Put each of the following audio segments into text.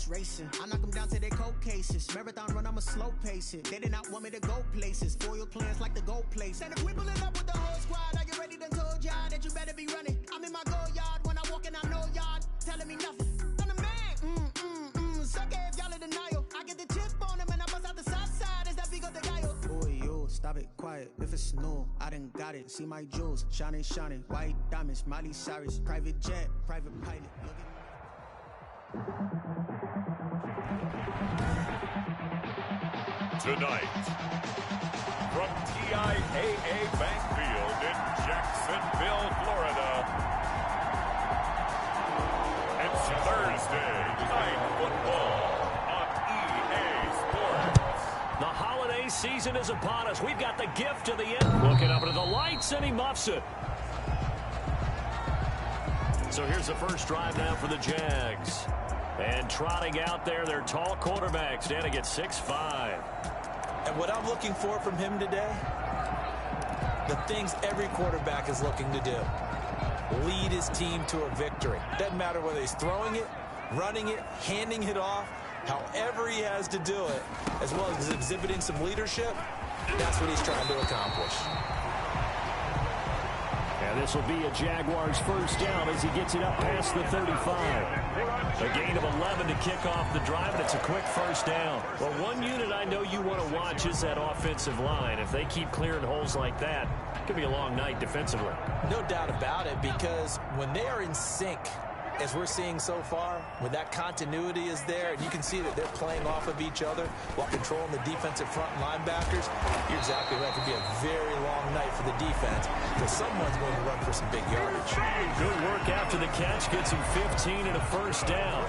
racing. I knock them down to their cold cases. Marathon run, I'ma slow pace it. They did not want me to go places. Foil plans like the gold place. And if we pulling up with the whole squad, are you ready? Done told y'all that you better be running. I'm in my go yard. When I walk in, I know y'all telling me nothing. I'm the man. Suck it if y'all in denial. I get the chip on them and I bust out the south side. Is that Vigo de Gallo? Boy, yo, stop it, quiet. If it's snow, I done got it. See my jewels, shining, shining. White diamonds, Miley Cyrus. Private jet, private pilot. Tonight, from TIAA Bank Field in Jacksonville, Florida, it's Thursday Night Football on EA Sports. The holiday season is upon us. We've got the gift of the end. Looking up into the lights, and he muffs it. So here's the first drive now for the Jags. And trotting out there, their tall quarterback standing at 6'5". And what I'm looking for from him today, the things every quarterback is looking to do. Lead his team to a victory. Doesn't matter whether he's throwing it, running it, handing it off, however he has to do it, as well as exhibiting some leadership, that's what he's trying to accomplish. And this will be a Jaguars first down as he gets it up past the 35. A gain of 11 to kick off the drive, and it's a quick first down. Well, one unit I know you want to watch is that offensive line. If they keep clearing holes like that, it could be a long night defensively. No doubt about it, because when they are in sync, as we're seeing so far, when that continuity is there, and you can see that they're playing off of each other while controlling the defensive front linebackers, you're exactly right. It could be a very long night for the defense because someone's going to run for some big yardage. Good work after the catch. Gets him 15 and a first down.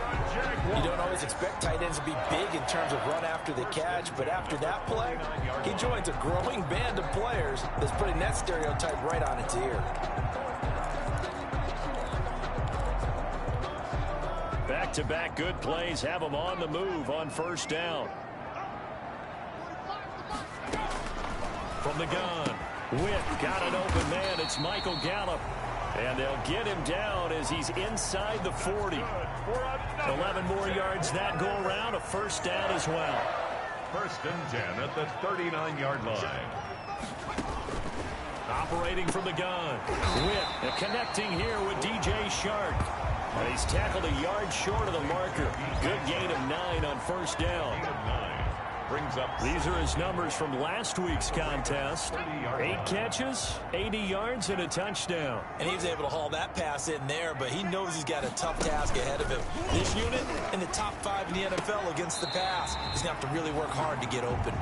You don't always expect tight ends to be big in terms of run after the catch, but after that play, he joins a growing band of players that's putting that stereotype right on its ear. Back-to-back good plays have them on the move on first down. From the gun, Witt got an open man. It's Michael Gallup. And they'll get him down as he's inside the 40. 11 more yards that go around, a first down as well. First and 10 at the 39-yard line. Operating from the gun, Witt connecting here with DJ Shark. And he's tackled a yard short of the marker. Good gain of 9 on first down. Brings up. These are his numbers from last week's contest. 8 catches, 80 yards, and a touchdown. And he was able to haul that pass in there, but he knows he's got a tough task ahead of him. This unit in the top 5 in the NFL against the pass. He's going to have to really work hard to get open.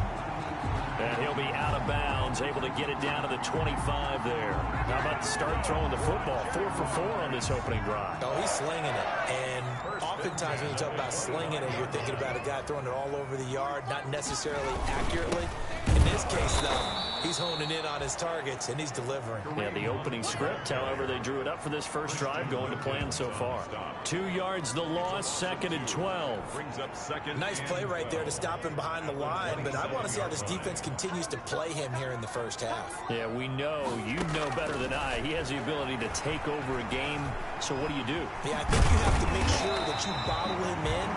And he'll be out of bounds, able to get it down to the 25 there. How about the start throwing the football? 4 for 4 on this opening drive. Oh, he's slinging it. And oftentimes when you talk about slinging it, you're thinking about a guy throwing it all over the yard, not necessarily accurately. In this case, though, he's honing in on his targets, and he's delivering. Yeah, the opening script, however, they drew it up for this first drive, going to plan so far. 2 yards the loss, 2nd and 12. Brings up second. Nice play right there to stop him behind the line, but I want to see how this defense continues to play him here in the first half. Yeah, we know, you know better than I, he has the ability to take over a game, so what do you do? Yeah, I think you have to make sure that you bottle him in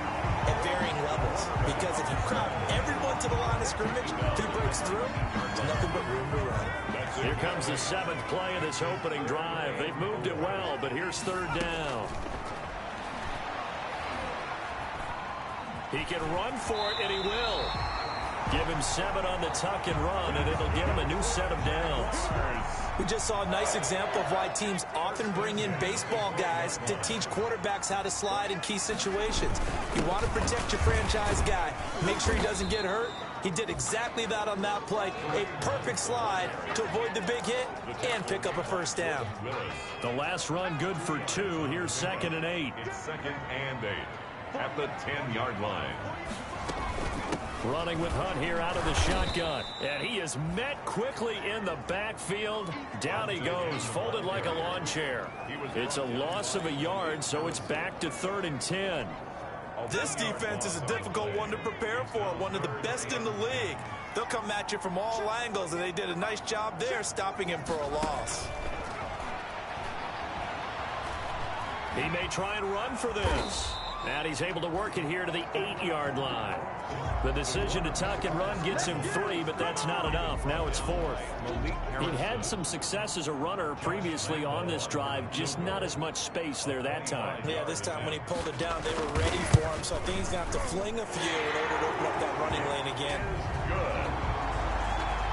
at varying levels, because if you crowd everyone to the line of scrimmage, if he breaks through, there's nothing but room to run. Here comes the 7th play of this opening drive. They've moved it well, but here's 3rd down. He can run for it, and he will. Give him 7 on the tuck and run, and it'll get him a new set of downs. We just saw a nice example of why teams often bring in baseball guys to teach quarterbacks how to slide in key situations. You want to protect your franchise guy. Make sure he doesn't get hurt. He did exactly that on that play. A perfect slide to avoid the big hit and pick up a first down. The last run good for 2. Here's 2nd and 8. It's 2nd and 8 at the 10-yard line. Running with Hunt here out of the shotgun. And he is met quickly in the backfield. Down he goes, folded like a lawn chair. It's a loss of a yard, so it's back to 3rd and 10. This defense is a difficult one to prepare for, one of the best in the league. They'll come at you from all angles, and they did a nice job there stopping him for a loss. He may try and run for this. And he's able to work it here to the 8-yard line. The decision to tuck and run gets him 3, but that's not enough. Now it's 4th. He'd had some success as a runner previously on this drive, just not as much space there that time. Yeah, this time when he pulled it down, they were ready for him, so I think he's going to have to fling a few in order to open up that running lane again. Good.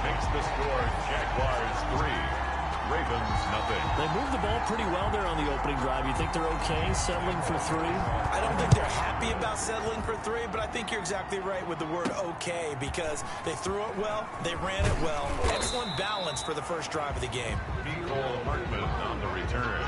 Makes the score Jaguars 3. Ravens nothing. They moved the ball pretty well there on the opening drive. You think they're okay settling for 3? I don't think they're happy about settling for 3, but I think you're exactly right with the word okay, because they threw it well, they ran it well. Excellent balance for the first drive of the game. Nicole Hartman on the return.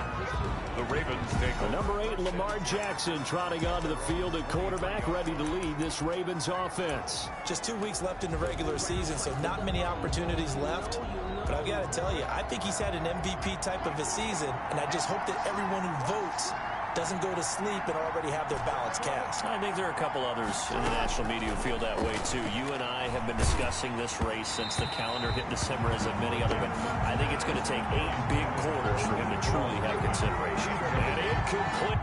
The Ravens take the number 8, Lamar Jackson, trotting onto the field at quarterback, ready to lead this Ravens offense. Just 2 weeks left in the regular season, so not many opportunities left. But I've got to tell you, I think he's had an MVP type of a season, and I just hope that everyone who votes doesn't go to sleep and already have their ballots cast. I think there are a couple others in the national media who feel that way, too. You and I have been discussing this race since the calendar hit December, as have many other, but I think it's going to take 8 big quarters for him to truly have consideration. And incomplete.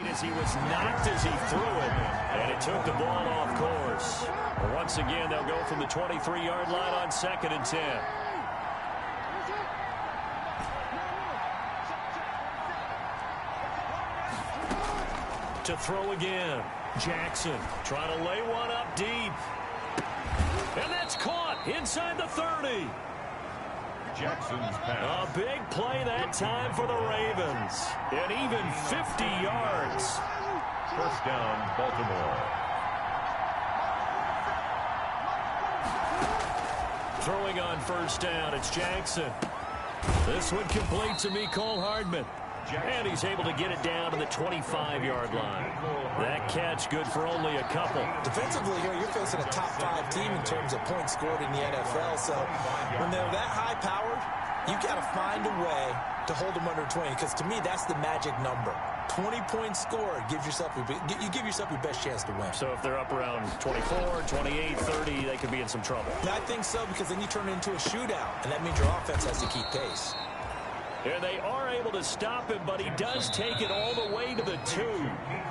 As he was knocked as he threw it, and it took the ball off course. Once again, they'll go from the 23-yard line on 2nd and 10. To throw again. Jackson trying to lay one up deep. And that's caught inside the 30. Jackson's pass. A big play that time for the Ravens. And even 50 yards. First down, Baltimore. Throwing on first down, it's Jackson. This one complete to Nicole Hartman. And he's able to get it down to the 25-yard line. That catch good for only a couple. Defensively here, you're facing a top 5 team in terms of points scored in the NFL. So when they're that high-powered, you got to find a way to hold them under 20. Because to me, that's the magic number. 20 points scored, you give yourself your best chance to win. So if they're up around 24, 28, 30, they could be in some trouble. I think so, because then you turn it into a shootout, and that means your offense has to keep pace. And they are able to stop him, but he does take it all the way to the 2.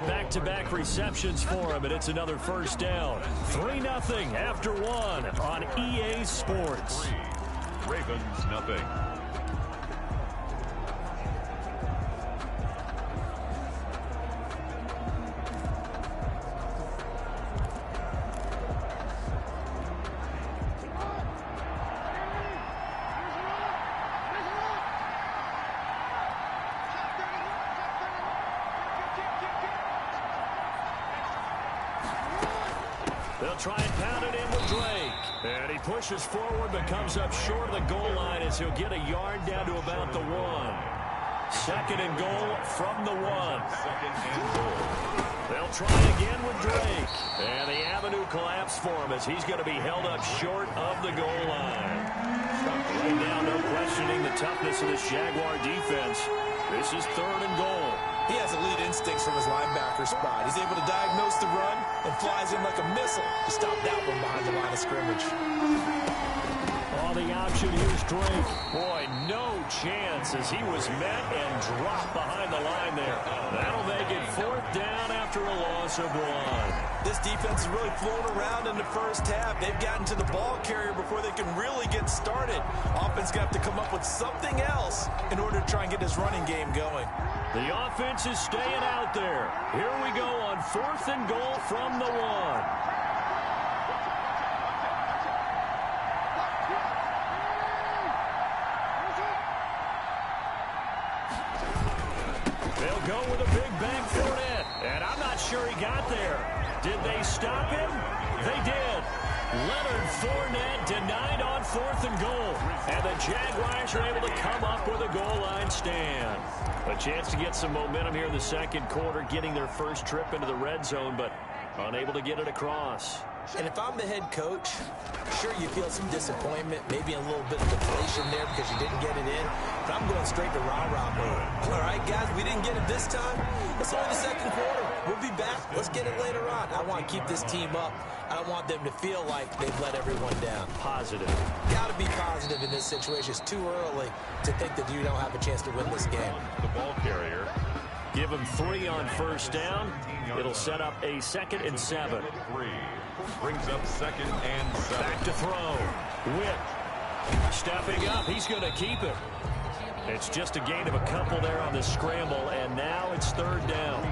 Back-to-back receptions for him, and it's another first down. 3-0 after 1 on EA Sports. Ravens nothing. They'll try and pound it in with Drake. And he pushes forward but comes up short of the goal line as he'll get a yard down to about the 1. 2nd and goal from the 1. They'll try again with Drake. And the avenue collapsed for him as he's going to be held up short of the goal line. Right now, no questioning the toughness of this Jaguar defense. This is 3rd and goal. He has elite instincts from his linebacker spot. He's able to diagnose the run and flies in like a missile to stop that one behind the line of scrimmage. Oh, the option, here's Drake. Boy, no chance as he was met and dropped behind the line there. That'll make it 4th down after a loss of 1. This defense is really flown around in the first half. They've gotten to the ball carrier before they can really get started. Offense got to come up with something else in order to try and get this running game going. The offense is staying out there. Here we go on 4th and goal from the 1. go with a big bang for it. And I'm not sure he got there. Did they stop him? They did. Leonard Fournette denied on 4th and goal. And the Jaguars are able to come up with a goal line stand. A chance to get some momentum here in the second quarter, getting their first trip into the red zone, but unable to get it across. And if I'm the head coach, sure you feel some disappointment, maybe a little bit of deflation there because you didn't get it in, but I'm going straight to rah-rah mode. All right, guys, we didn't get it this time. It's only the second quarter. We'll be back. Let's get it later on. I want to keep this team up. I don't want them to feel like they've let everyone down. Positive. Got to be positive in this situation. It's too early to think that you don't have a chance to win this game. The ball carrier. Give him 3 on first down. It'll set up a 2nd and 7. 3. Brings up 2nd and 7. Back to throw. Witt stepping up. He's going to keep it. It's just a gain of a couple there on the scramble, and now it's 3rd down.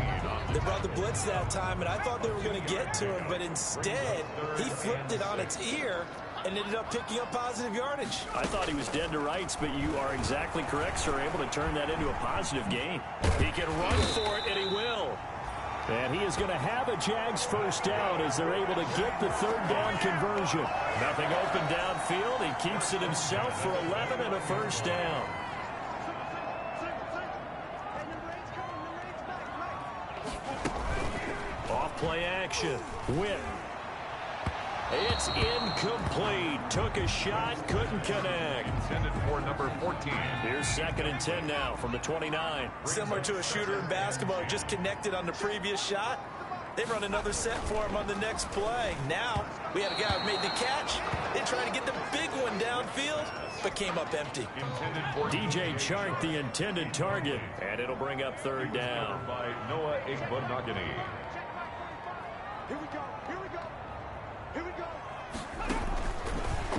They brought the blitz that time, and I thought they were going to get to him, but instead, he flipped it on its ear and ended up picking up positive yardage. I thought he was dead to rights, but you are exactly correct, sir. Able to turn that into a positive gain. He can run for it, and he will. And he is going to have a Jags first down as they're able to get the 3rd down conversion. Nothing open downfield. He keeps it himself for 11 and a first down. Off play action. Witt. It's incomplete. Took a shot, couldn't connect. Intended for number 14. Here's 2nd and 10 now from the 29. Similar to a shooter in basketball, just connected on the previous shot. They run another set for him on the next play. Now, we have a guy who made the catch. They tried to get the big one downfield, but came up empty. DJ Chark, the intended target, and it'll bring up 3rd down. By Noah Igbenogany. Here we go. Here we go. Here we go.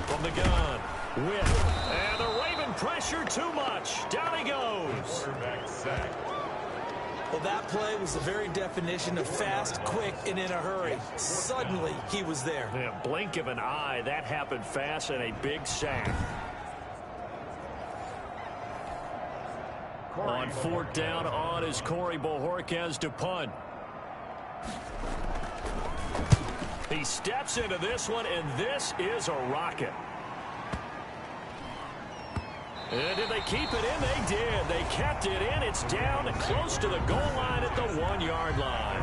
From the gun, Witt. And the Raven pressure too much. Down he goes. Quarterback sack. Well, that play was the very definition of fast, quick, and in a hurry. Suddenly, he was there. Yeah, blink of an eye. That happened fast and a big sack. On 4th down, on is Corey Bojorquez to punt. He steps into this one, and this is a rocket. And did they keep it in? They did. They kept it in. It's down close to the goal line at the 1-yard line.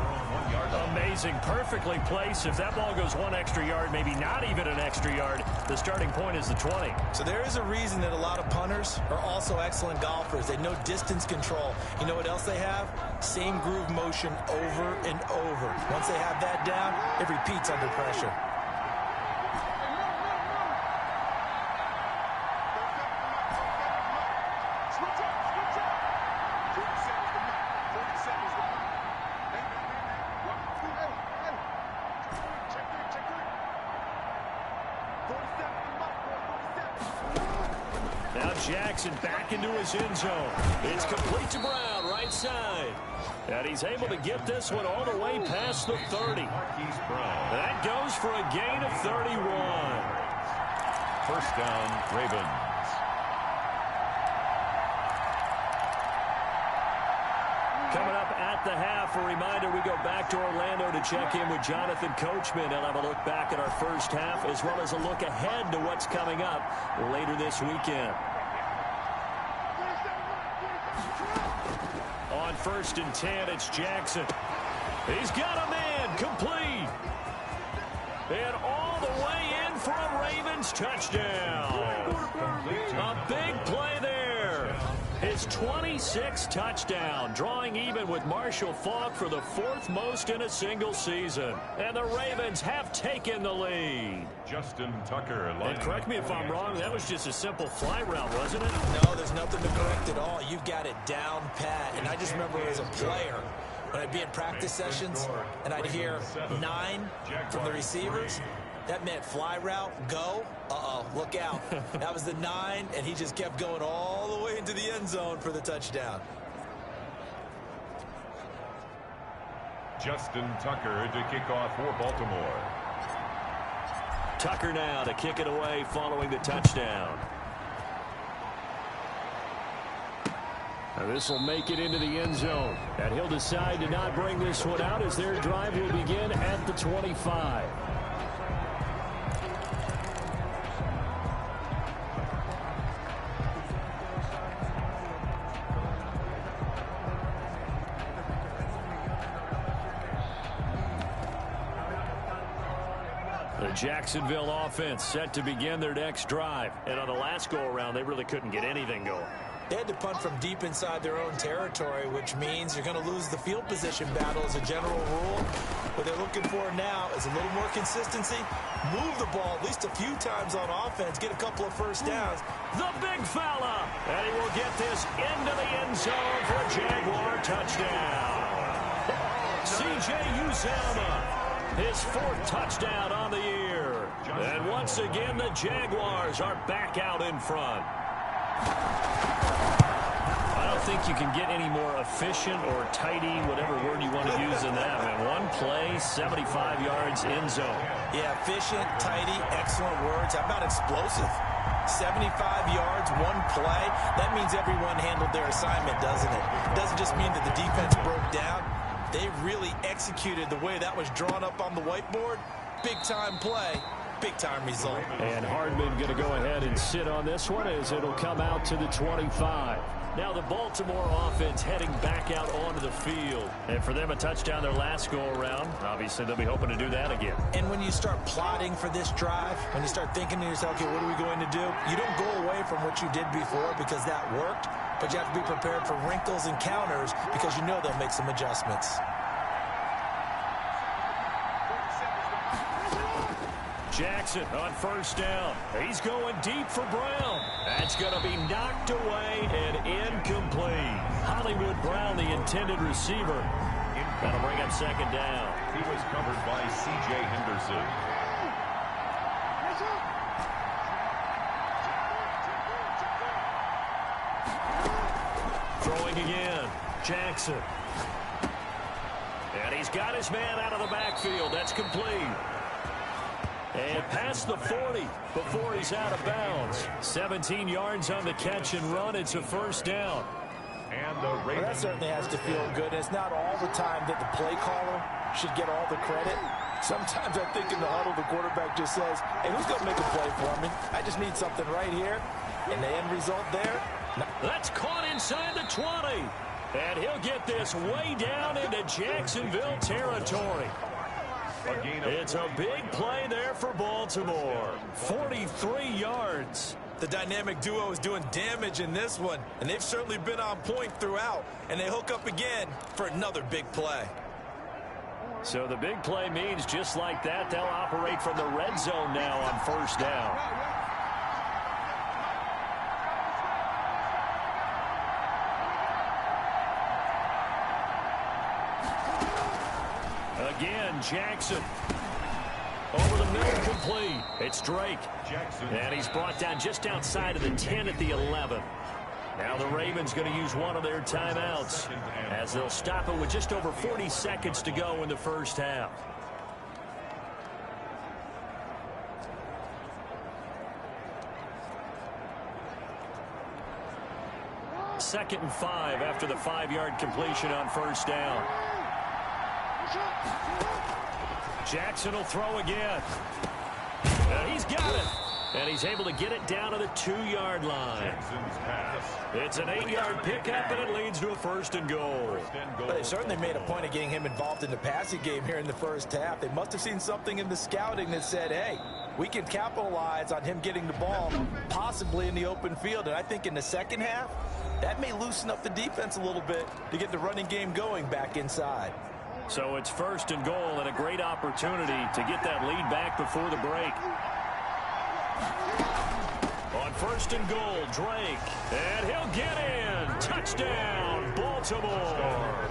Amazing. Perfectly placed. If that ball goes 1 extra yard, maybe not even an extra yard, the starting point is the 20. So there is a reason that a lot of punters are also excellent golfers. They know distance control. You know what else they have? Same groove motion over and over. Once they have that down, it repeats under pressure. Jackson back into his end zone. It's complete to Brown, right side. And he's able to get this one all the way past the 30. That goes for a gain of 31. First down, Ravens. Coming up at the half, a reminder, we go back to Orlando to check in with Jonathan Coachman and have a look back at our first half as well as a look ahead to what's coming up later this weekend. On 1st and 10, it's Jackson. He's got a man, complete. And all the way in for a Ravens touchdown. A big play there. His 26th touchdown, drawing even with Marshall Faulk for the 4th most in a single season. And the Ravens have taken the lead. Justin Tucker. And correct me if I'm wrong, that was just a simple fly route, wasn't it? No, there's nothing to correct at all. You've got it down pat. And I just remember as a player, when I'd be in practice sessions and I'd hear 9 from the receivers, that meant fly route, go. Uh-oh, look out. That was the 9, and he just kept going all the way into the end zone for the touchdown. Justin Tucker to kick off for Baltimore. Tucker now to kick it away following the touchdown. This will make it into the end zone. And he'll decide to not bring this one out as their drive will begin at the 25. The Jacksonville offense set to begin their next drive. And on the last go-around, they really couldn't get anything going. They had to punt from deep inside their own territory, which means you're going to lose the field position battle as a general rule. What they're looking for now is a little more consistency. Move the ball at least a few times on offense. Get a couple of first downs. The big fella. And he will get this into the end zone for a Jaguar touchdown. C.J. Uzomah. His fourth touchdown on the year. And once again, the Jaguars are back out in front. I don't think you can get any more efficient or tidy, whatever word you want to use in that, man. One play, 75 yards, end zone. Yeah, efficient, tidy, excellent words. How about explosive? 75 yards, one play. That means everyone handled their assignment, doesn't it? It doesn't just mean that the defense broke down. They really executed the way that was drawn up on the whiteboard. Big-time play, big-time result. And Hardman going to go ahead and sit on this one as it'll come out to the 25. Now the Baltimore offense heading back out onto the field. And for them, a touchdown their last go-around. Obviously, they'll be hoping to do that again. And when you start plotting for this drive, when you start thinking to yourself, okay, what are we going to do? You don't go away from what you did before because that worked. But you have to be prepared for wrinkles and counters because you know they'll make some adjustments. Jackson on first down. He's going deep for Brown. That's going to be knocked away and incomplete. Hollywood Brown, the intended receiver. That'll bring up second down. He was covered by C.J. Henderson. Throwing again. Jackson. And he's got his man out of the backfield. That's complete. And past the 40 before he's out of bounds. 17 yards on the catch and run. It's a first down. And the well, that certainly has to feel good. It's not all the time that the play caller should get all the credit. Sometimes I think in the huddle, the quarterback just says, hey, who's going to make a play for me? I just need something right here. And the end result there. That's caught inside the 20. And he'll get this way down into Jacksonville territory. It's a big play there for Baltimore. 43 yards. The dynamic duo is doing damage in this one, and they've certainly been on point throughout. And they hook up again for another big play. So the big play means just like that, they'll operate from the red zone now on first down. Again, Jackson. Over the middle, complete. It's Drake. Jackson. And he's brought down just outside of the 10 at the 11. Now the Ravens going to use one of their timeouts as they'll stop it with just over 40 seconds to go in the first half. Second and 5 after the 5-yard completion on first down. Jackson will throw again. And he's got it. And he's able to get it down to the 2-yard line. Jackson's pass. It's an 8-yard pickup, and it leads to a first and goal. But they certainly made a point of getting him involved in the passing game here in the first half. They must have seen something in the scouting that said, hey, we can capitalize on him getting the ball possibly in the open field. And I think in the second half, that may loosen up the defense a little bit to get the running game going back inside. So it's first and goal and a great opportunity to get that lead back before the break. On first and goal, Drake. And he'll get in. Touchdown, Baltimore.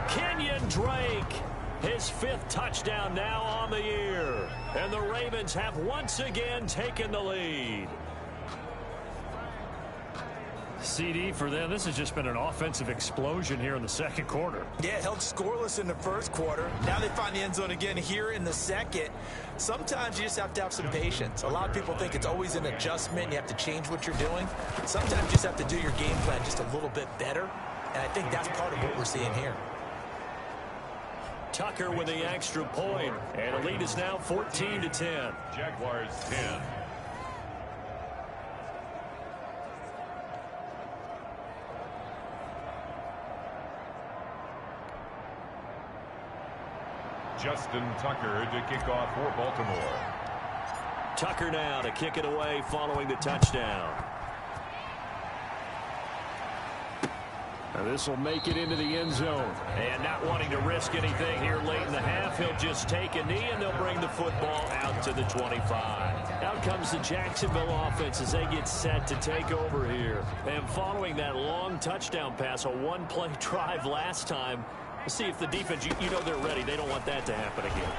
Kenyon Drake. His 5th touchdown now on the year. And the Ravens have once again taken the lead. CD, for them, this has just been an offensive explosion here in the second quarter. Yeah, held scoreless in the first quarter. Now they find the end zone again here in the second. Sometimes you just have to have some patience. A lot of people think it's always an adjustment. You have to change what you're doing. Sometimes you just have to do your game plan just a little bit better. And I think that's part of what we're seeing here. Tucker with the extra point, and the lead is now 14-10. Jaguars 10. Justin Tucker to kick off for Baltimore. Tucker now to kick it away following the touchdown. Now this will make it into the end zone. And not wanting to risk anything here late in the half, he'll just take a knee and they'll bring the football out to the 25. Out comes the Jacksonville offense as they get set to take over here. And following that long touchdown pass, a one-play drive last time, we'll see if the defense, you know they're ready. They don't want that to happen again.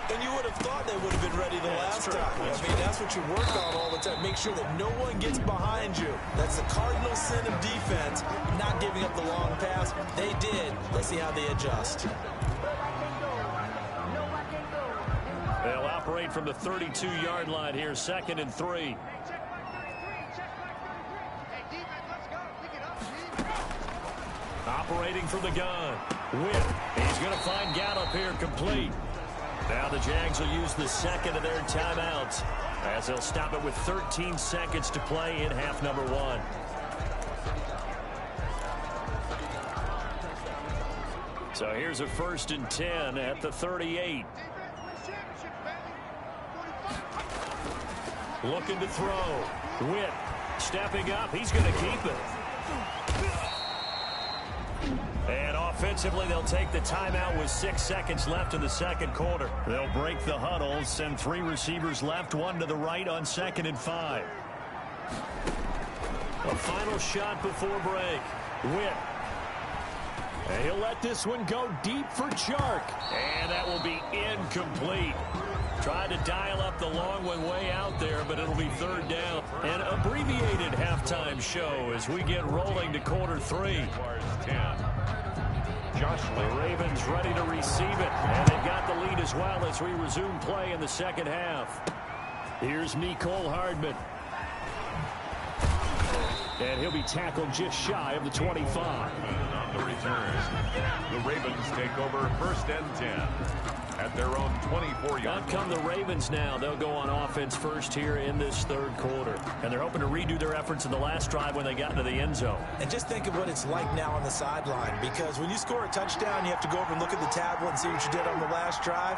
And you would have thought they would have been ready the last time. I mean, that's what you work on all the time. Make sure that no one gets behind you. That's the cardinal sin of defense, not giving up the long pass. They did. Let's see how they adjust. They'll operate from the 32-yard line here, 2nd and 3. Operating from the gun. Whip. He's going to find Gallup here complete. Now the Jags will use the second of their timeouts as they'll stop it with 13 seconds to play in half number 1. So here's a 1st and 10 at the 38. Looking to throw. Whip stepping up. He's going to keep it. And offensively, they'll take the timeout with 6 seconds left in the second quarter. They'll break the huddle, send 3 receivers left, 1 to the right on 2nd and 5. A final shot before break. Whip. And he'll let this one go deep for Chark. And that will be incomplete. Tried to dial up the long one way out there, but it'll be 3rd down. An abbreviated halftime show as we get rolling to quarter 3. Jaguars 10. The Ravens ready to receive it, and they've got the lead as well as we resume play in the second half. Here's Mecole Hardman. And he'll be tackled just shy of the 25. On the return, the Ravens take over 1st and 10 at their own 24-yard Out come the Ravens now. They'll go on offense first here in this 3rd quarter. And they're hoping to redo their efforts in the last drive when they got into the end zone. And just think of what it's like now on the sideline, because when you score a touchdown, you have to go over and look at the tablet and see what you did on the last drive.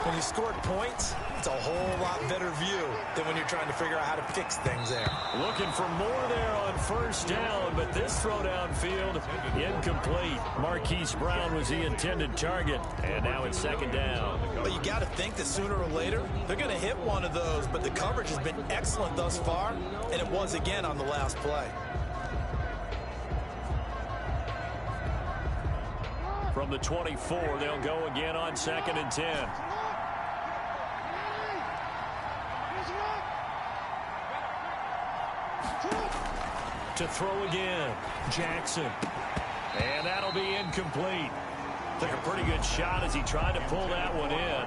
When you scored points, it's a whole lot better view than when you're trying to figure out how to fix things there. Looking for more there on 1st down, but this throw downfield incomplete. Marquise Brown was the intended target, and now it's 2nd down. But you got to think that sooner or later, they're going to hit one of those, but the coverage has been excellent thus far, and it was again on the last play. From the 24, they'll go again on 2nd and 10. To throw again, Jackson. And that'll be incomplete. Took a pretty good shot as he tried to pull that one in.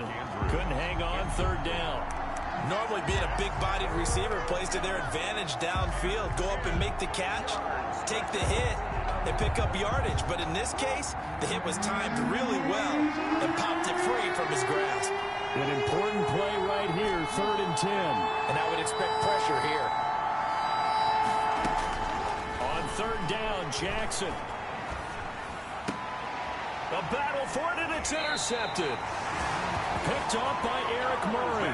Couldn't hang on, 3rd down. Normally being a big-bodied receiver plays to their advantage downfield. Go up and make the catch, take the hit, and pick up yardage. But in this case, the hit was timed really well and popped it free from his grasp. An important play right here, 3rd and 10. And I would expect pressure here. On 3rd down, Jackson. The battle for it, and it's intercepted. Picked off by Eric Murray.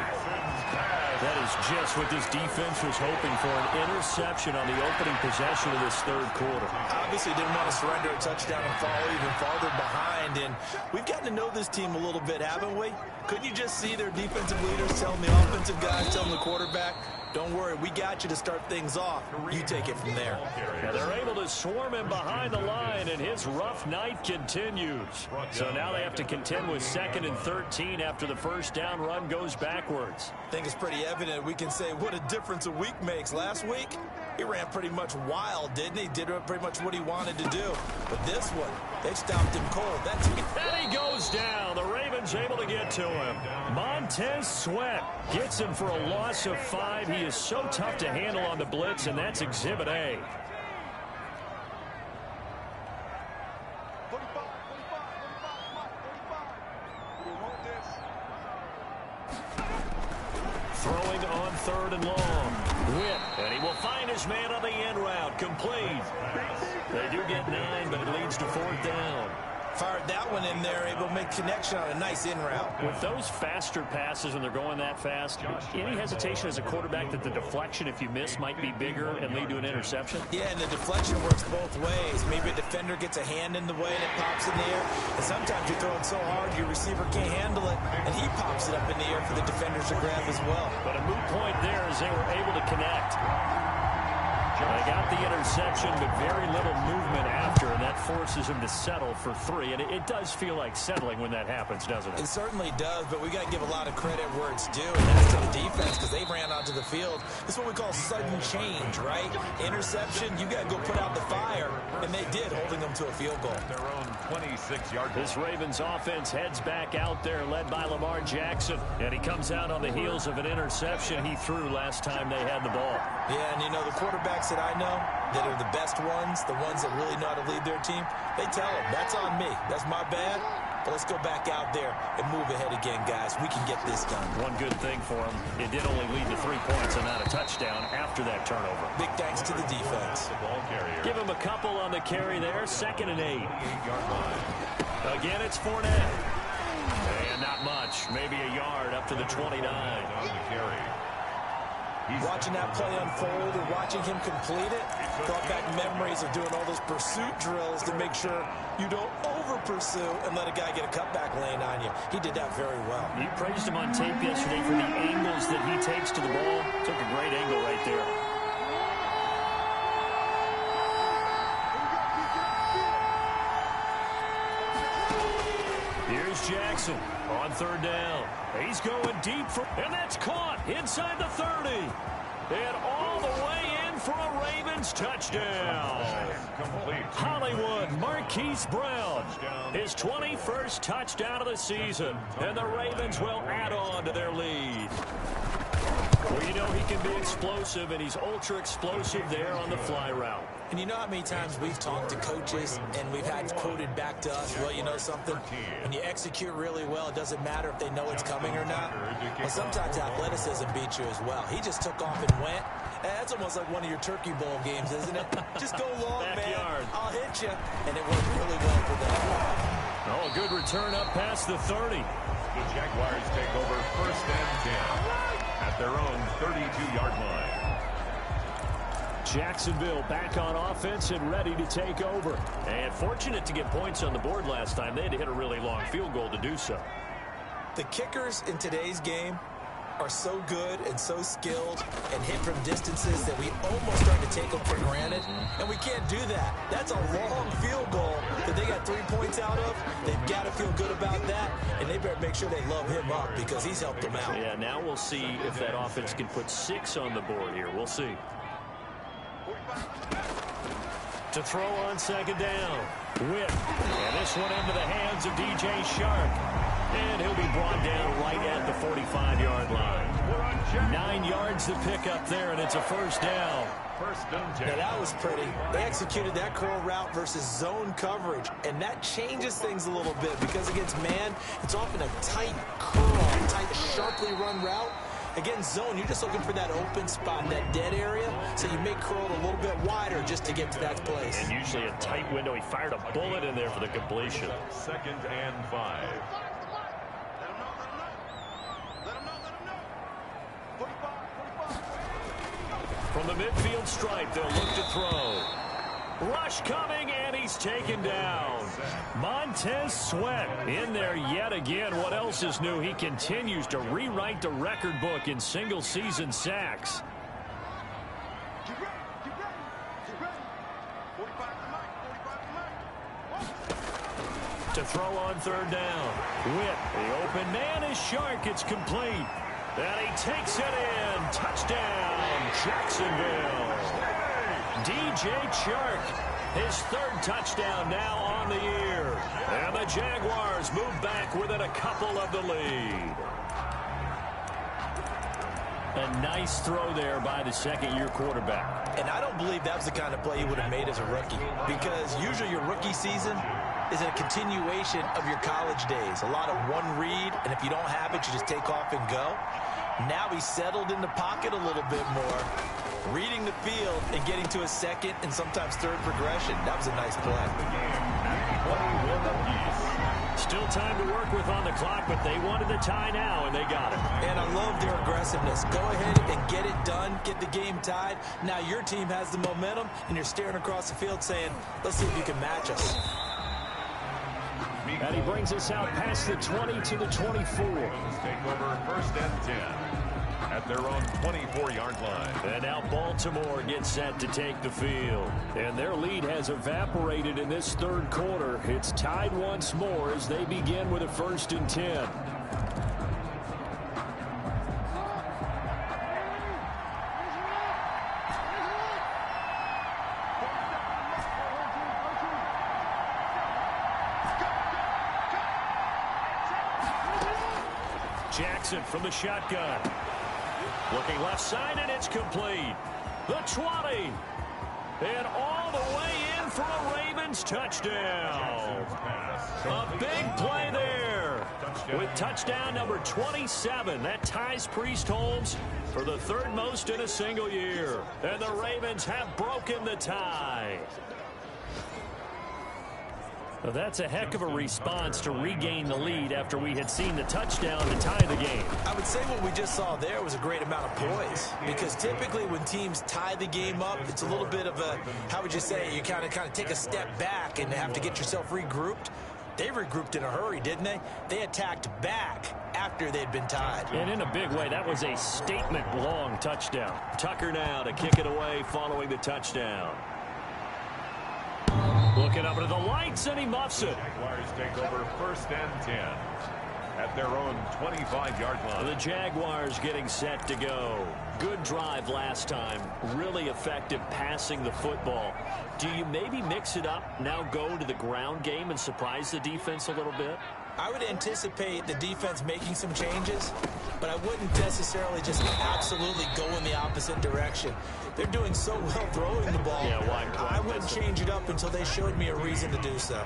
That is just what this defense was hoping for, an interception on the opening possession of this 3rd quarter. Obviously didn't want to surrender a touchdown and fall even farther behind, and we've gotten to know this team a little bit, haven't we? Couldn't you just see their defensive leaders telling the offensive guys, telling the quarterback, Don't worry, we got you to start things off. You take it from there. And they're able to swarm him behind the line, and his rough night continues. So now they have to contend with 2nd and 13 after the first down run goes backwards. I think it's pretty evident. We can say what a difference a week makes. Last week, he ran pretty much wild, didn't he? Did pretty much what he wanted to do. But this one, they stopped him cold. And he goes down. The Ravens able to get to him. Montez Sweat gets him for a loss of 5. He is so tough to handle on the blitz, and that's Exhibit A. Throwing on 3rd and long. Whip, and he will find his man on the end route. Complete. They do get 9, but it leads to 4th down. Fired that one in there, able to make connection on a nice in route. With those faster passes when they're going that fast, any hesitation as a quarterback that the deflection, if you miss, might be bigger and lead to an interception? Yeah, and the deflection works both ways. Maybe a defender gets a hand in the way and it pops in the air. And sometimes you throw it so hard your receiver can't handle it, and he pops it up in the air for the defenders to grab as well. But a moot point there as they were able to connect. They got the interception, but very little movement after, and that forces him to settle for 3. And it does feel like settling when that happens, doesn't it? It certainly does, but we got to give a lot of credit where it's due, and that's to the defense because they ran onto the field. It's what we call sudden change, right? Interception, you got to go put out the fire, and they did, holding them to a field goal. Their own 26-yard. This Ravens offense heads back out there, led by Lamar Jackson, and he comes out on the heels of an interception he threw last time they had the ball. Yeah, and you know, the quarterbacks that I know that are the best ones, the ones that really know how to lead their team, they tell them, that's on me. That's my bad. But let's go back out there and move ahead again, guys. We can get this done. One good thing for him, it did only lead to 3 points and not a touchdown after that turnover. Big thanks to the defense. Give him a couple on the carry there. 2nd and 8. Again, it's Fournette. And not much. Maybe a yard up to the 29. On the carry. Watching that play unfold and watching him complete it brought back memories of doing all those pursuit drills to make sure you don't over-pursue and let a guy get a cutback lane on you. He did that very well. You praised him on tape yesterday for the angles that he takes to the ball. Took a great angle right there. Here's Jackson on 3rd down. He's going deep, and that's caught inside the 30. And all the way in for a Ravens touchdown. Hollywood Marquise Brown, his 21st touchdown of the season. And the Ravens will add on to their lead. Well, you know he can be explosive, and he's ultra-explosive there on the fly route. And you know how many times we've talked to coaches and we've had quoted back to us, well, you know something? When you execute really well, it doesn't matter if they know it's coming or not. Well, sometimes athleticism beats you as well. He just took off and went. That's almost like one of your Turkey Bowl games, isn't it? Just go long, Backyard. man. I'll hit you. And it worked really well for them. Oh, a good return up past the 30. The Jaguars take over 1st and 10 at their own 32-yard line. Jacksonville back on offense and ready to take over. And fortunate to get points on the board last time. They had to hit a really long field goal to do so. The kickers in today's game are so good and so skilled and hit from distances that we almost start to take them for granted. And we can't do that. That's a long field goal that they got 3 points out of. They've got to feel good about that, and they better make sure they love him up because he's helped them out. Yeah, now we'll see if that offense can put 6 on the board here. We'll see. To throw on 2nd down. Whip. And this one into the hands of DJ Shark. And he'll be brought down right at the 45-yard line. 9 yards to pick up there, and it's a 1st down. 1st and 10. Now that was pretty. They executed that curl route versus zone coverage, and that changes things a little bit because against man, it's often a tight curl, tight, sharply run route. Against zone, you're just looking for that open spot, that dead area, so you make curl a little bit wider just to get to that place. And usually a tight window. He fired a bullet in there for the completion. 2nd and 5. From the midfield stripe, they'll look to throw. Rush coming, and he's taken down. Montez Sweat in there yet again. What else is new? He continues to rewrite the record book in single-season sacks. to throw on third down. Whip, the open man is Shark. It's complete. And he takes it in. Touchdown, Jacksonville. DJ Chark, his third touchdown now on the year. And the Jaguars move back within a couple of the lead. A nice throw there by the second-year quarterback. And I don't believe that was the kind of play he would have made as a rookie, because usually your rookie season is a continuation of your college days. A lot of one read, and if you don't have it, you just take off and go. Now he's settled in the pocket a little bit more, reading the field and getting to a second and sometimes third progression. That was a nice play. Still time to work with on the clock, but they wanted the tie now, and they got it. And I love their aggressiveness. Go ahead and get it done, get the game tied. Now your team has the momentum, and you're staring across the field saying, let's see if you can match us. And he brings us out past the 20 to the 24. Take over first and 10 at their own 24-yard line. And now Baltimore gets set to take the field. And their lead has evaporated in this third quarter. It's tied once more as they begin with a first and 10. Jackson from the shotgun. Looking left side, and it's complete. The 20. And all the way in for a Ravens touchdown. A big play there. With touchdown number 27. That ties Priest Holmes for the third most in a single year. And the Ravens have broken the tie. Well, that's a heck of a response to regain the lead after we had seen the touchdown to tie the game. I would say what we just saw there was a great amount of poise, because typically when teams tie the game up, it's a little bit of a, how would you say, you kind of take a step back and have to get yourself regrouped. They regrouped in a hurry, didn't they? They attacked back after they'd been tied. And in a big way, that was a statement-long touchdown. Tucker now to kick it away following the touchdown. Looking up into the lights, and he muffs it. Jaguars take over first and 10 at their own 25-yard line. The Jaguars getting set to go. Good drive last time. Really effective passing the football. Do you maybe mix it up, now go to the ground game and surprise the defense a little bit? I would anticipate the defense making some changes, but I wouldn't necessarily just absolutely go in the opposite direction. They're doing so well throwing the ball. Yeah, why I wouldn't change it up until they showed me a reason to do so.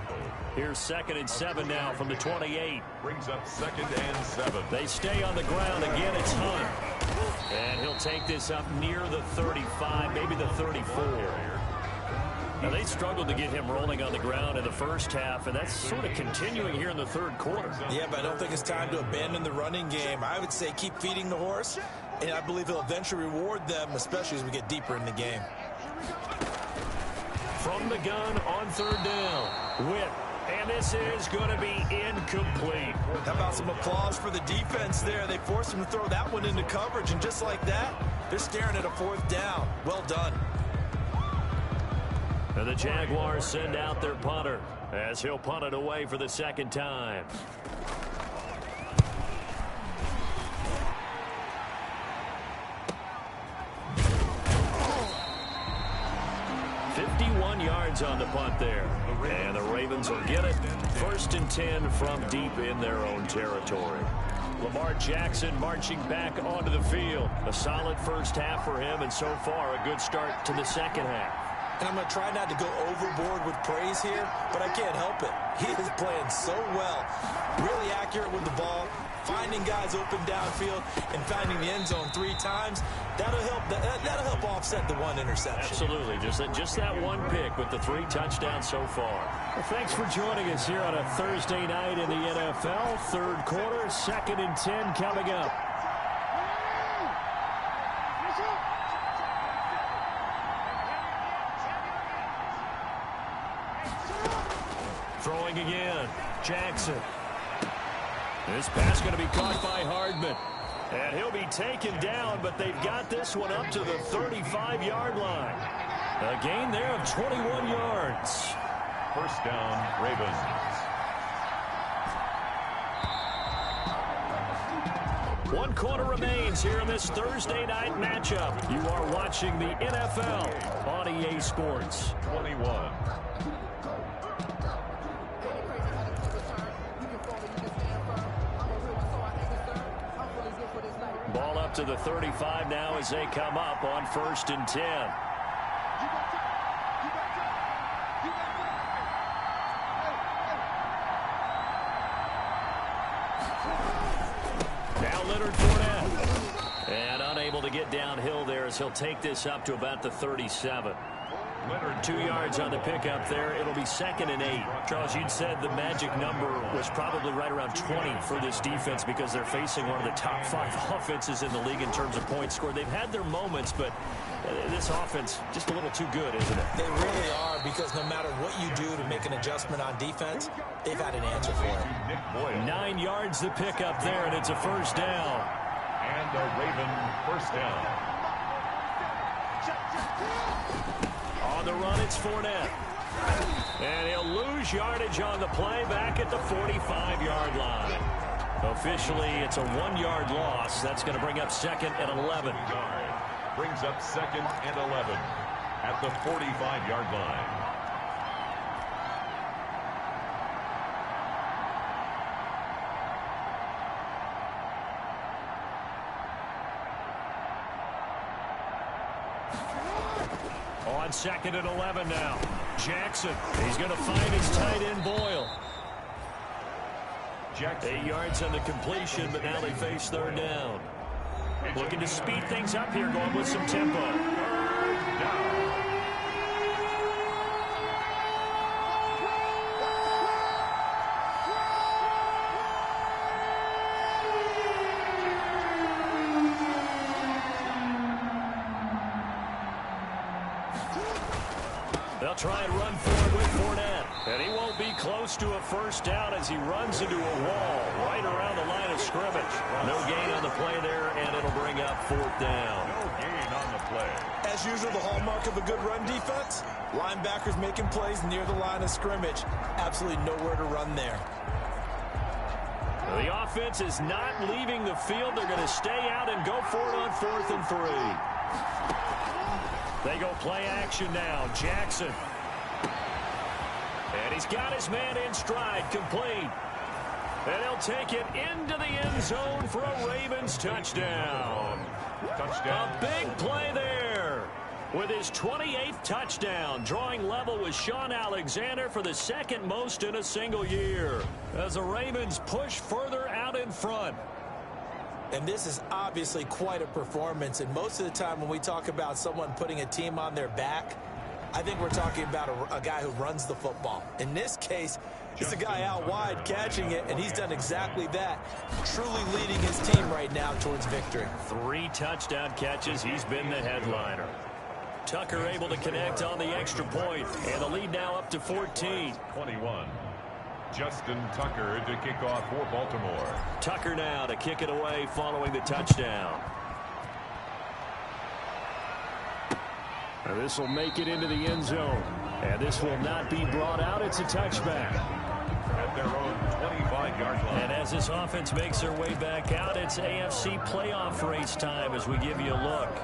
Here's 2nd and 7 now from the 28. Brings up 2nd and 7. They stay on the ground again. It's Hunt. And he'll take this up near the 35, maybe the 34. Now, they struggled to get him rolling on the ground in the first half, and that's sort of continuing here in the third quarter. Yeah, but I don't think it's time to abandon the running game. I would say keep feeding the horse, and I believe he'll eventually reward them, especially as we get deeper in the game. From the gun on third down. Whip. And this is going to be incomplete. How about some applause for the defense there? They forced him to throw that one into coverage, and just like that, they're staring at a 4th down. Well done. And the Jaguars send out their punter as he'll punt it away for the second time. Yards on the punt there. And the Ravens will get it. 1st and 10 from deep in their own territory. Lamar Jackson marching back onto the field. A solid first half for him, and so far a good start to the second half. And I'm going to try not to go overboard with praise here, but I can't help it. He is playing so well. Really accurate with the ball, finding guys open downfield, and finding the end zone 3 times. That'll help offset the 1 interception. Absolutely. Just that 1 pick with the 3 touchdowns so far. Well, thanks for joining us here on a Thursday night in the NFL. Third quarter, 2nd and 10 coming up. Throwing again. Jackson. This pass going to be caught by Hardman. And he'll be taken down, but they've got this one up to the 35-yard line. A gain there of 21 yards. First down, Ravens. 1 quarter remains here in this Thursday night matchup. You are watching the NFL on EA Sports. 21. Ball up to the 35 now as they come up on 1st and 10. Now Leonard Fournette. And unable to get downhill there as he'll take this up to about the 37. Leonard 2 yards on the pickup there. It'll be 2nd and 8. Charles, you'd said the magic number was probably right around 20 for this defense because they're facing one of the top 5 offenses in the league in terms of points scored. They've had their moments, but this offense just a little too good, isn't it? They really are, because no matter what you do to make an adjustment on defense, they've had an answer for it. 9 yards the pickup there, and it's a 1st down. and a Raven 1st down. On the run, it's Fournette. And he'll lose yardage on the play back at the 45-yard line. Officially, it's a 1-yard loss. That's going to bring up 2nd and 11. Brings up 2nd and 11 at the 45-yard line. On 2nd and 11 now. Jackson, he's going to find his tight end Boyle. Jackson. 8 yards on the completion, but now they face 3rd down. Looking to speed things up here, going with some tempo. 3rd down. They'll try and run forward with Fournette. And he won't be close to a 1st down as he runs into a wall right around the line of scrimmage. No gain on the play there, and it'll bring up 4th down. No gain on the play. As usual, the hallmark of a good run defense, linebackers making plays near the line of scrimmage. Absolutely nowhere to run there. The offense is not leaving the field. They're going to stay out and go for it on 4th and 3. They go play action now. Jackson. And he's got his man in stride, complete. And he'll take it into the end zone for a Ravens touchdown. Touchdown. A big play there with his 28th touchdown, drawing level with Sean Alexander for the 2nd most in a single year, as the Ravens push further out in front. And this is obviously quite a performance. And most of the time when we talk about someone putting a team on their back, I think we're talking about a guy who runs the football. In this case, it's a guy out wide catching it, and he's done exactly that, truly leading his team right now towards victory. 3 touchdown catches. He's been the headliner. Tucker able to connect on the extra point, and the lead now up to 14. 21. Justin Tucker to kick off for Baltimore. Tucker now to kick it away following the touchdown. This will make it into the end zone. And this will not be brought out. It's a touchback. At their own 25-yard line. And as this offense makes their way back out, it's AFC playoff race time as we give you a look.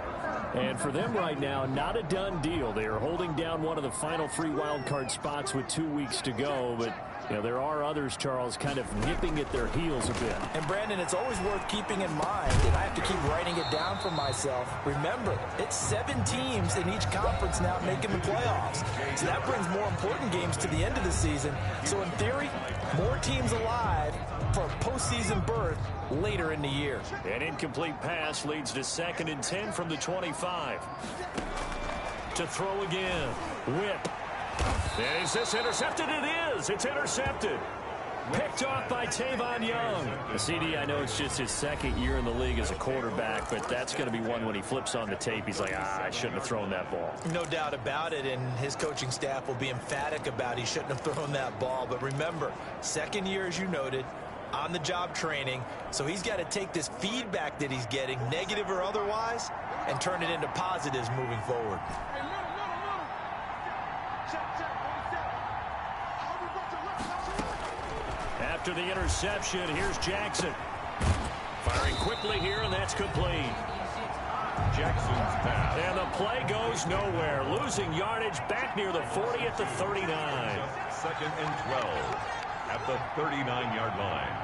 And for them right now, not a done deal. They are holding down one of the final 3 wildcard spots with 2 weeks to go. But you know, there are others, Charles, kind of nipping at their heels a bit. And, Brandon, it's always worth keeping in mind, and I have to keep writing it down for myself. Remember, it's 7 teams in each conference now making the playoffs. So that brings more important games to the end of the season. So, in theory, more teams alive for a postseason berth later in the year. An incomplete pass leads to 2nd and 10 from the 25. To throw again. Whip. Is this intercepted? It is. It's intercepted. Picked off by Tavon Young. The CD, I know it's just his 2nd year in the league as a quarterback, but that's going to be one when he flips on the tape. He's like, I shouldn't have thrown that ball. No doubt about it, and his coaching staff will be emphatic about he shouldn't have thrown that ball. But remember, 2nd year, as you noted, on-the-job training, so he's got to take this feedback that he's getting, negative or otherwise, and turn it into positives moving forward. After the interception, here's Jackson. Firing quickly here, and that's complete. Jackson's pass. And the play goes nowhere. Losing yardage back near the 40 at the 39. Just 2nd and 12 at the 39-yard line.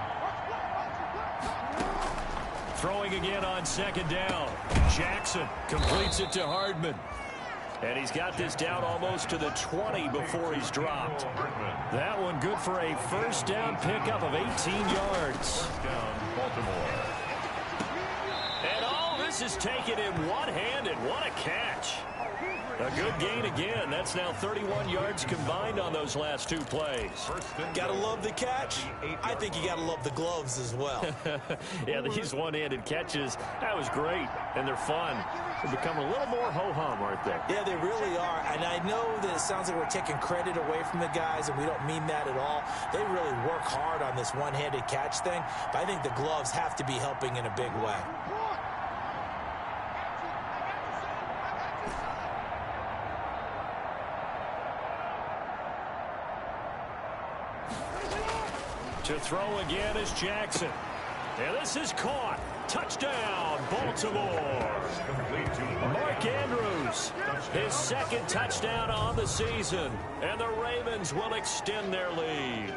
Throwing again on 2nd down. Jackson completes it to Hardman. And he's got this down almost to the 20 before he's dropped. That one good for a first down pickup of 18 yards. Down Baltimore. And all this is taken in one-handed. What a catch. A good gain again. That's now 31 yards combined on those last 2 plays. Gotta love the catch. I think you gotta love the gloves as well. Yeah, these one-handed catches, that was great. And they're fun. They become a little more ho-hum, aren't they? Yeah, they really are. And I know that it sounds like we're taking credit away from the guys, and we don't mean that at all. They really work hard on this one-handed catch thing. But I think the gloves have to be helping in a big way. To throw again is Jackson. And this is caught. Touchdown, Baltimore. Mark Andrews, his 2nd touchdown on the season. And the Ravens will extend their lead.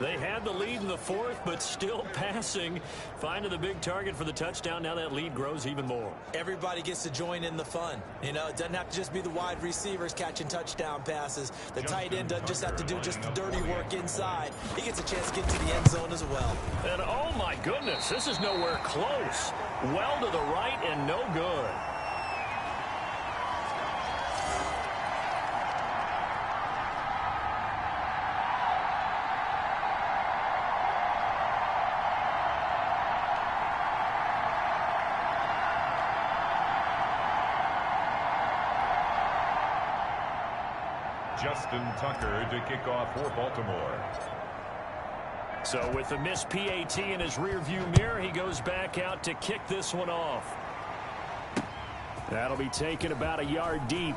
They had the lead in the 4th, but still passing. Finding the big target for the touchdown. Now that lead grows even more. Everybody gets to join in the fun. You know, it doesn't have to just be the wide receivers catching touchdown passes. The tight end doesn't just have to do just the dirty work inside. He gets a chance to get to the end zone as well. And oh my goodness, this is nowhere close. Well to the right and no good. Justin Tucker to kick off for Baltimore. So with the missed PAT in his rearview mirror, he goes back out to kick this one off. That'll be taken about a yard deep.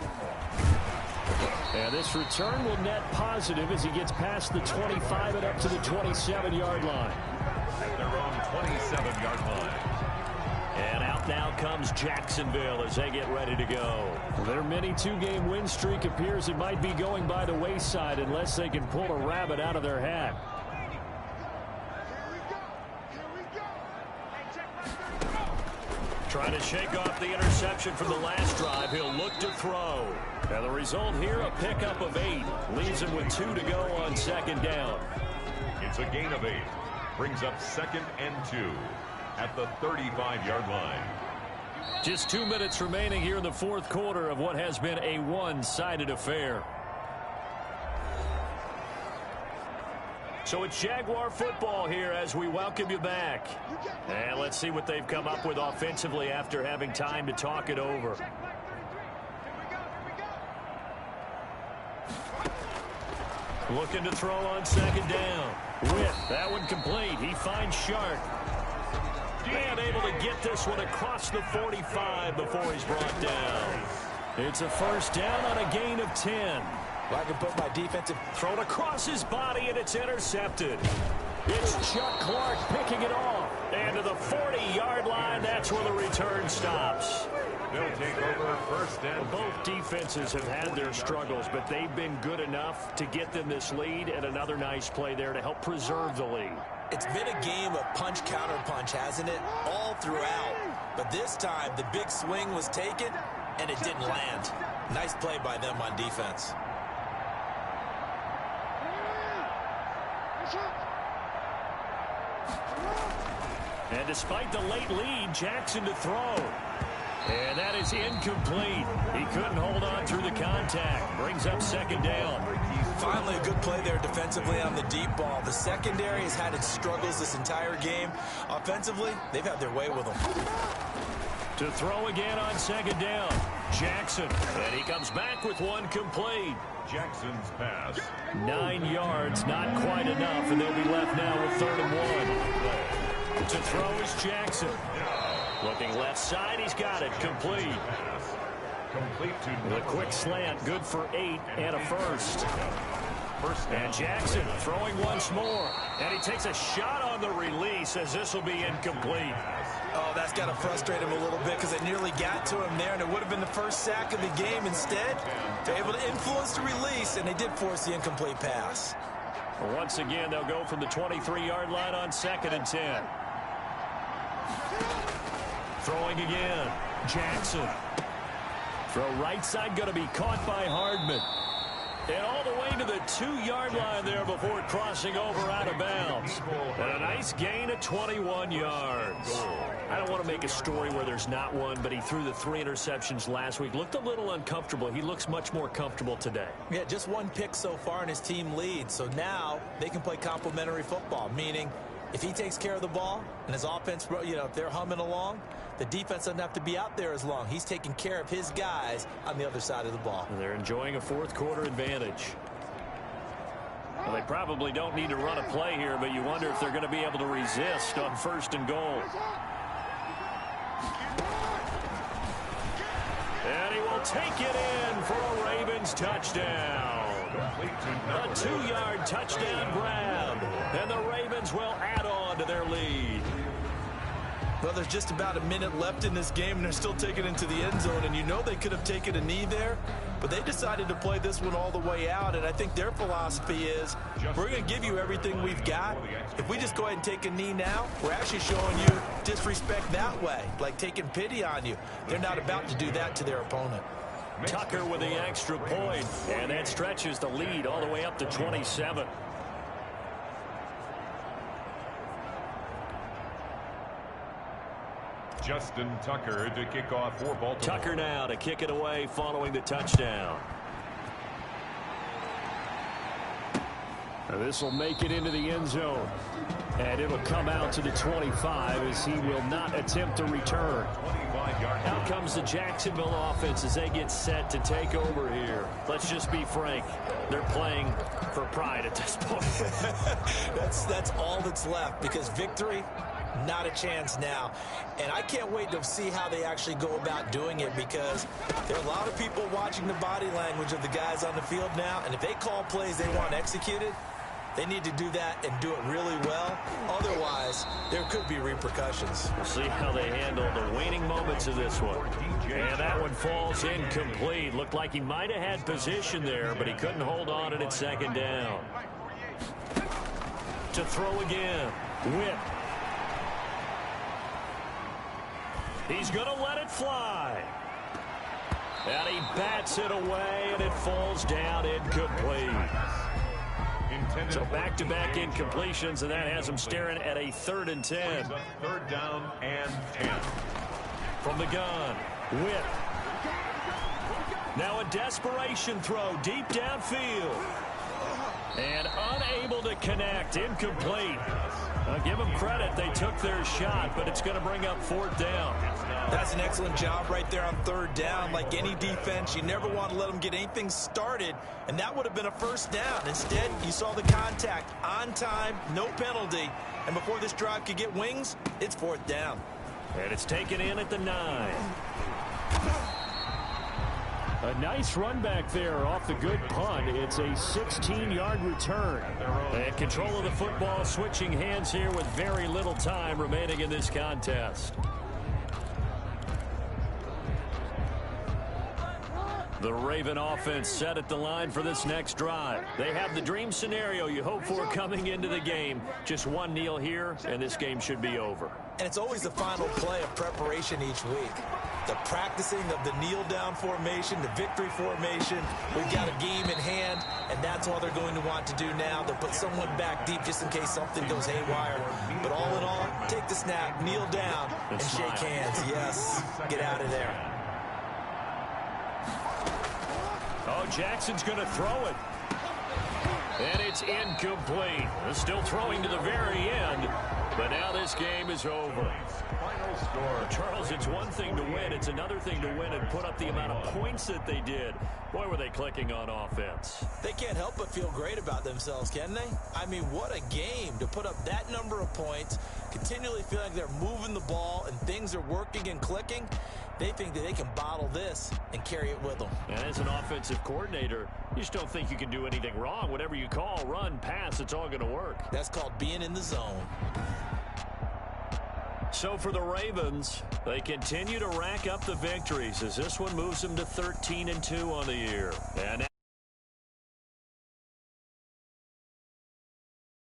And this return will net positive as he gets past the 25 and up to the 27-yard line. At their own 27-yard line. And out now comes Jacksonville as they get ready to go. Their mini 2-game win streak appears it might be going by the wayside unless they can pull a rabbit out of their hat. Trying to shake off the interception from the last drive. He'll look to throw. And the result here, a pickup of 8. Leaves him with 2 to go on 2nd down. It's a gain of 8. Brings up 2nd and 2 at the 35-yard line. Just 2 minutes remaining here in the 4th quarter of what has been a one-sided affair. So it's Jaguar football here as we welcome you back. And let's see what they've come up with offensively after having time to talk it over. Looking to throw on 2nd down. Witt, that one complete. He finds Sharp. And able to get this one across the 45 before he's brought down. It's a first down on a gain of 10. Well, I can put my defensive thrown across his body, and it's intercepted. It's Chuck Clark picking it off. And to the 40-yard line, that's where the return stops. They'll take over first and both defenses have had their struggles, but they've been good enough to get them this lead, and another nice play there to help preserve the lead. It's been a game of punch-counter-punch, hasn't it? All throughout. But this time, the big swing was taken, and it didn't land. Nice play by them on defense. And despite the late lead, Jackson to throw. And that is incomplete. He couldn't hold on through the contact. Brings up 2nd down. Finally, a good play there defensively on the deep ball. The secondary has had its struggles this entire game. Offensively, they've had their way with them. To throw again on 2nd down. Jackson. And he comes back with one complete. Jackson's pass. 9 yards, not quite enough, and they'll be left now with 3rd and 1. To throw is Jackson. Looking left side, he's got it. Complete. Complete to the quick slant, good for 8 and a first. First down. And Jackson throwing once more. And he takes a shot on the release as this will be incomplete. Oh, that's got to frustrate him a little bit because it nearly got to him there, and it would have been the first sack of the game. Instead, they're able to influence the release, and they did force the incomplete pass. Well, once again, they'll go from the 23-yard line on 2nd and 10. Throwing again. Jackson. Throw right side going to be caught by Hardman. And all the way to the 2-yard line there before crossing over out of bounds. And a nice gain of 21 yards. I don't want to make a story where there's not one, but he threw the 3 interceptions last week. Looked a little uncomfortable. He looks much more comfortable today. Yeah, just 1 pick so far and his team leads. So now they can play complementary football, meaning if he takes care of the ball and his offense, if they're humming along, the defense doesn't have to be out there as long. He's taking care of his guys on the other side of the ball. And they're enjoying a 4th quarter advantage. Well, they probably don't need to run a play here, but you wonder if they're going to be able to resist on 1st and goal. And he will take it in for a Ravens touchdown. A 2-yard touchdown grab. And the Ravens will add on to their lead. Well, there's just about a minute left in this game, and they're still taking it into the end zone. And you know they could have taken a knee there, but they decided to play this one all the way out. And I think their philosophy is, we're going to give you everything we've got. If we just go ahead and take a knee now, we're actually showing you disrespect that way, like taking pity on you. They're not about to do that to their opponent. Tucker with the extra point, and that stretches the lead all the way up to 27. Justin Tucker to kick off for Baltimore. Tucker now to kick it away following the touchdown. This will make it into the end zone. And it'll come out to the 25 as he will not attempt to return. Out comes the Jacksonville offense as they get set to take over here. Let's just be frank. They're playing for pride at this point. That's all that's left, because victory, not a chance now. And I can't wait to see how they actually go about doing it, because there are a lot of people watching the body language of the guys on the field now, and if they call plays they want executed, they need to do that and do it really well. Otherwise, there could be repercussions. We'll see how they handle the waning moments of this one. And that one falls incomplete. Looked like he might have had position there, but he couldn't hold on and it's 2nd down. To throw again. Whip. He's going to let it fly. And he bats it away, and it falls down incomplete. So back-to-back incompletions, and that has him staring at a 3rd and 10. 3rd down and 10. From the gun, Whip. Now a desperation throw deep downfield. And unable to connect, incomplete. Give them credit, they took their shot, but it's going to bring up 4th down. That's an excellent job right there on 3rd down. Like any defense, you never want to let them get anything started, and that would have been a 1st down. Instead, you saw the contact on time, no penalty, and before this drive could get wings, it's 4th down. And it's taken in at the 9. A nice run back there off the good punt. It's a 16-yard return. And control of the football, switching hands here with very little time remaining in this contest. The Raven offense set at the line for this next drive. They have the dream scenario you hope for coming into the game. Just one kneel here, and this game should be over. And it's always the final play of preparation each week. The practicing of the kneel-down formation, the victory formation. We've got a game in hand, and that's what they're going to want to do now. They'll put someone back deep just in case something goes haywire. But all in all, take the snap, kneel down, and shake hands. Yes, get out of there. Oh, Jackson's going to throw it. And it's incomplete. Still throwing to the very end. But now this game is over. Final score. Charles, it's one thing to win. It's another thing to win and put up the amount of points that they did. Boy, were they clicking on offense. They can't help but feel great about themselves, can they? I mean, what a game to put up that number of points, continually feel like they're moving the ball and things are working and clicking, they think that they can bottle this and carry it with them. And as an offensive coordinator, you just don't think you can do anything wrong. Whatever you call, run, pass, it's all going to work. That's called being in the zone. So for the Ravens, they continue to rack up the victories as this one moves them to 13-2 on the year. And